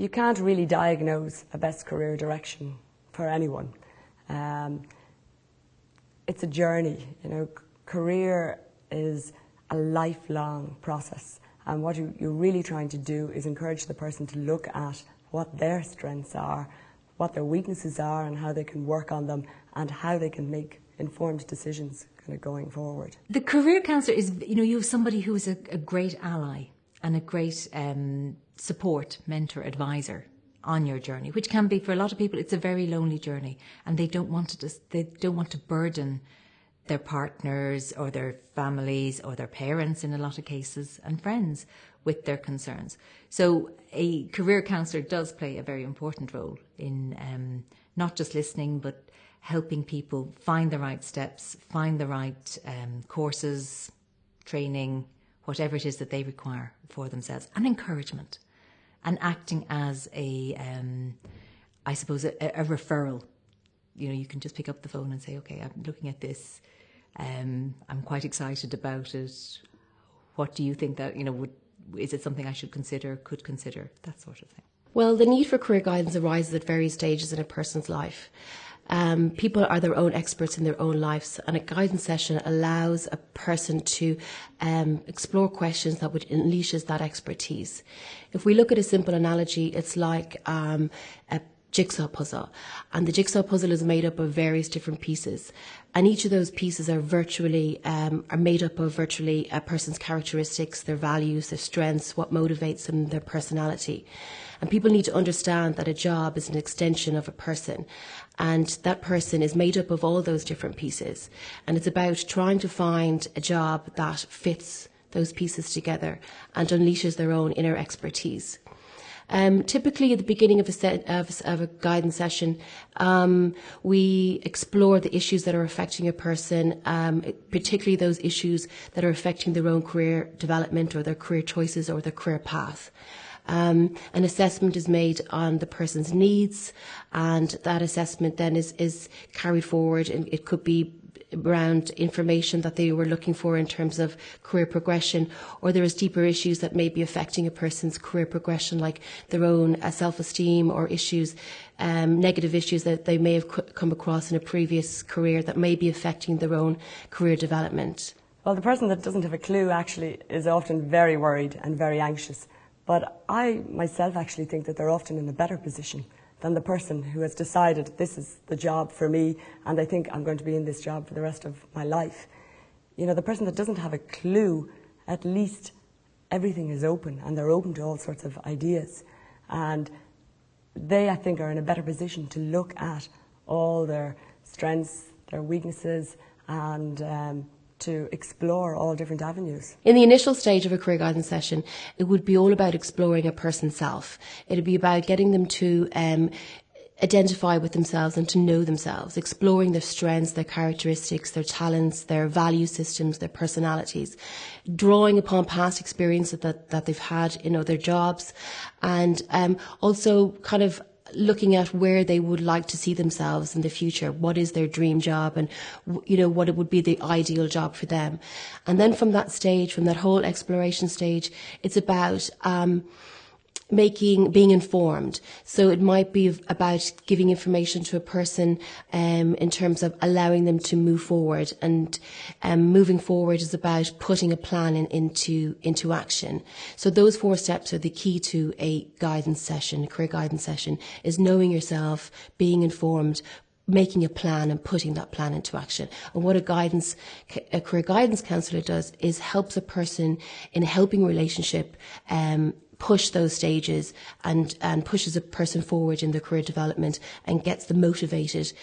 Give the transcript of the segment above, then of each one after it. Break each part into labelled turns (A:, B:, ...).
A: you can't really diagnose a best career direction for anyone. It's a journey, you know. Career is a lifelong process, and what you're really trying to do is encourage the person to look at what their strengths are, what their weaknesses are, and how they can work on them, and how they can make informed decisions kind of going forward.
B: The career counsellor is, you know, you have somebody who is a great ally and a great support, mentor, advisor on your journey, which can be, for a lot of people, it's a very lonely journey, and they don't want to burden their partners or their families or their parents in a lot of cases, and friends with their concerns. So a career counsellor does play a very important role in not just listening, but helping people find the right steps, find the right courses, training, whatever it is that they require for themselves, and encouragement, and acting as I suppose, a referral. You know, you can just pick up the phone and say, okay, I'm looking at this, I'm quite excited about it. What do you think that, you know, is it something I should consider, could consider, that sort of thing?
C: Well, the need for career guidance arises at various stages in a person's life. People are their own experts in their own lives, and a guidance session allows a person to explore questions that would unleashes that expertise. If we look at a simple analogy, it's like a jigsaw puzzle, and the jigsaw puzzle is made up of various different pieces, and each of those pieces are made up of virtually a person's characteristics, their values, their strengths, what motivates them, their personality. And people need to understand that a job is an extension of a person, and that person is made up of all those different pieces, and it's about trying to find a job that fits those pieces together and unleashes their own inner expertise. Typically, at the beginning of a guidance session, we explore the issues that are affecting a person, particularly those issues that are affecting their own career development or their career choices or their career path. An assessment is made on the person's needs, and that assessment then is carried forward, and it could be around information that they were looking for in terms of career progression, or there is deeper issues that may be affecting a person's career progression, like their own self-esteem, or issues, negative issues that they may have come across in a previous career that may be affecting their own career development.
A: Well, the person that doesn't have a clue actually is often very worried and very anxious, but I myself actually think that they're often in a better position than the person who has decided this is the job for me and I think I'm going to be in this job for the rest of my life. You know, the person that doesn't have a clue, at least everything is open and they're open to all sorts of ideas. And they, I think, are in a better position to look at all their strengths, their weaknesses, and to explore all different avenues.
C: In the initial stage of a career guidance session, it would be all about exploring a person's self. It would be about getting them to identify with themselves and to know themselves, exploring their strengths, their characteristics, their talents, their value systems, their personalities, drawing upon past experiences that they've had in other jobs, and also kind of looking at where they would like to see themselves in the future. What is their dream job, and you know, what it would be the ideal job for them. And then from that stage, from that whole exploration stage, it's about being informed. So it might be about giving information to a person in terms of allowing them to move forward, and moving forward is about putting a plan into action. So those 4 steps are the key to a guidance session, a career guidance session, is knowing yourself, being informed, making a plan and putting that plan into action. And what a career guidance counsellor does is helps a person in a helping relationship push those stages and pushes a person forward in their career development and gets them motivated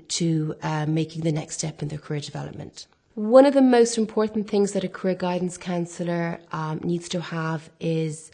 C: to making the next step in their career development. One of the most important things that a career guidance counsellor needs to have is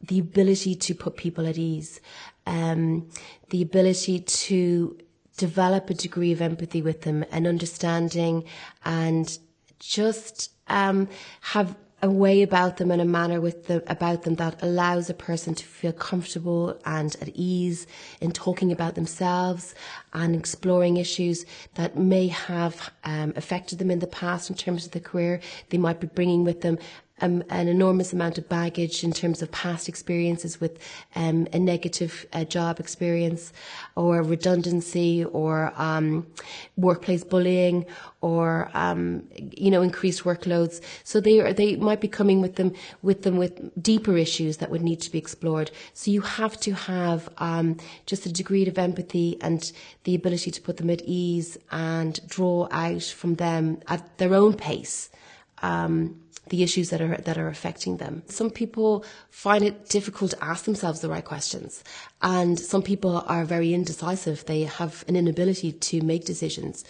C: the ability to put people at ease, the ability to develop a degree of empathy with them and understanding, and just have a way about them and a manner about them that allows a person to feel comfortable and at ease in talking about themselves and exploring issues that may have affected them in the past in terms of their career. They might be bringing with them an enormous amount of baggage in terms of past experiences with a negative job experience, or redundancy, or workplace bullying, or increased workloads. So they might be coming with deeper issues that would need to be explored. So you have to have just a degree of empathy and the ability to put them at ease and draw out from them at their own pace the issues that are affecting them. Some people find it difficult to ask themselves the right questions, and some people are very indecisive. They have an inability to make decisions,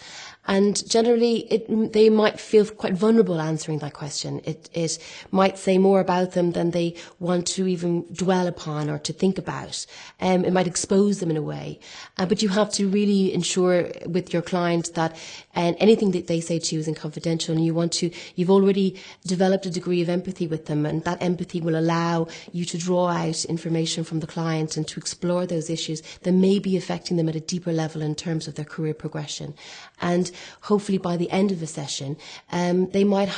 C: and generally they might feel quite vulnerable answering that question. It might say more about them than they want to even dwell upon or to think about. It might expose them in a way, but you have to really ensure with your client that anything that they say to you is confidential, and you've already developed a degree of empathy with them, and that empathy will allow you to draw out information from the client and to explore those issues that may be affecting them at a deeper level in terms of their career progression. And hopefully by the end of a session, they might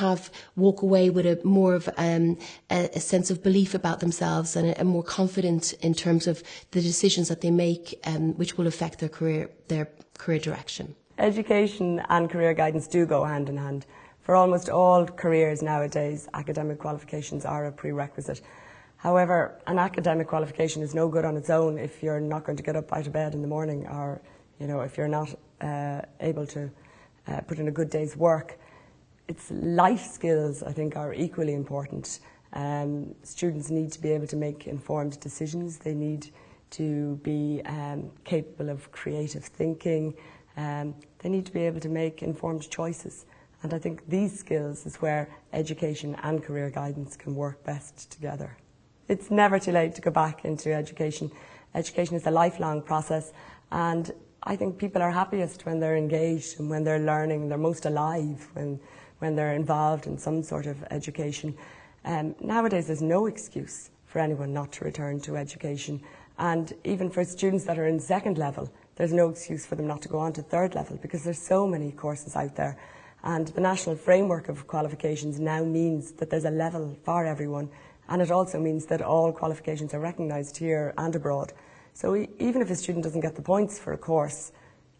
C: walk away with a more of a sense of belief about themselves, and a more confident in terms of the decisions that they make, which will affect their career direction.
A: Education and career guidance do go hand in hand. For almost all careers nowadays, academic qualifications are a prerequisite. However, an academic qualification is no good on its own if you're not going to get up out of bed in the morning, or if you're not able to put in a good day's work. It's life skills, I think, are equally important. Students need to be able to make informed decisions. They need to be capable of creative thinking. They need to be able to make informed choices. And I think these skills is where education and career guidance can work best together. It's never too late to go back into education. Education is a lifelong process, and I think people are happiest when they're engaged and when they're learning. They're most alive when they're involved in some sort of education. Nowadays there's no excuse for anyone not to return to education, and even for students that are in second level, there's no excuse for them not to go on to third level, because there's so many courses out there. And the national framework of qualifications now means that there's a level for everyone, and it also means that all qualifications are recognised here and abroad. So even if a student doesn't get the points for a course,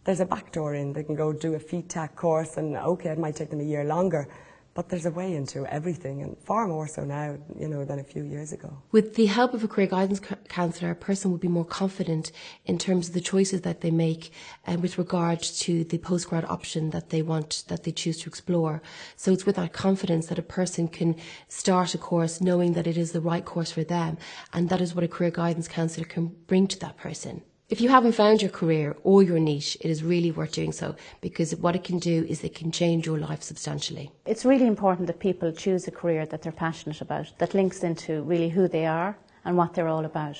A: there's a backdoor in. They can go do a FETAC course, and okay, it might take them a year longer, but there's a way into everything, and far more so now, than a few years ago. With
C: the help of a career guidance counsellor, a person will be more confident in terms of the choices that they make, with regard to the postgrad option that they choose to explore. So it's with that confidence that a person can start a course knowing that it is the right course for them, and that is what a career guidance counsellor can bring to that person. If you haven't found your career or your niche, it is really worth doing so, because what it can do is it can change your life substantially.
D: It's really important that people choose a career that they're passionate about, that links into really who they are and what they're all about.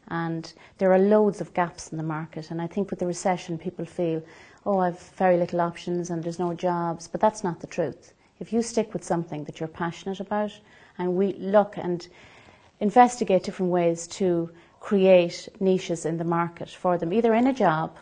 D: And there are loads of gaps in the market, and I think with the recession people feel, I've very little options and there's no jobs, but that's not the truth. If you stick with something that you're passionate about, and we look and investigate different ways to create niches in the market for them, either in a job,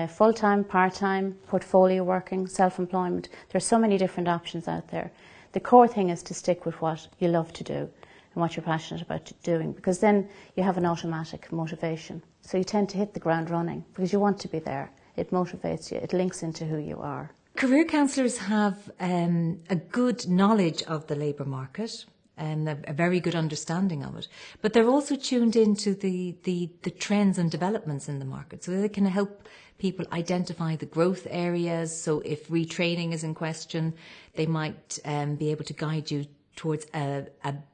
D: full-time, part-time, portfolio working, self-employment. There are so many different options out there. The core thing is to stick with what you love to do and what you're passionate about doing, because then you have an automatic motivation. So you tend to hit the ground running because you want to be there. It motivates you. It links into who you are.
B: Career counsellors have a good knowledge of the labour market, and a very good understanding of it. But they're also tuned into the trends and developments in the market, so they can help people identify the growth areas. So if retraining is in question, they might be able to guide you towards a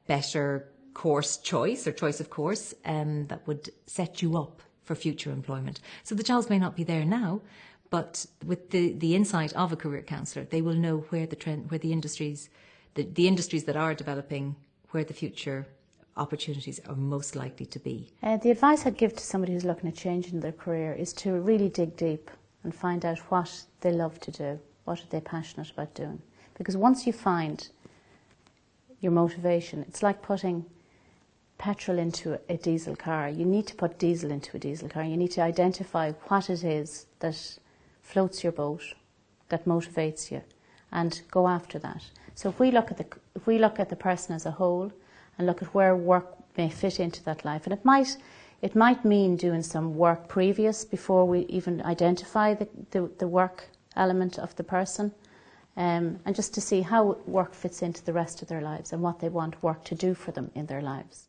B: better course choice or choice of course that would set you up for future employment. So the jobs may not be there now, but with the insight of a career counsellor, they will know where the industries that are developing, where the future opportunities are most likely to be.
D: The advice I'd give to somebody who's looking at changing their career is to really dig deep and find out what they love to do, what are they passionate about doing. Because once you find your motivation, it's like putting petrol into a diesel car. You need to put diesel into a diesel car. You need to identify what it is that floats your boat, that motivates you. and go after that. So if we look at the person as a whole and look at where work may fit into that life, and it might mean doing some work previous before we even identify the work element of the person, and just to see how work fits into the rest of their lives and what they want work to do for them in their lives.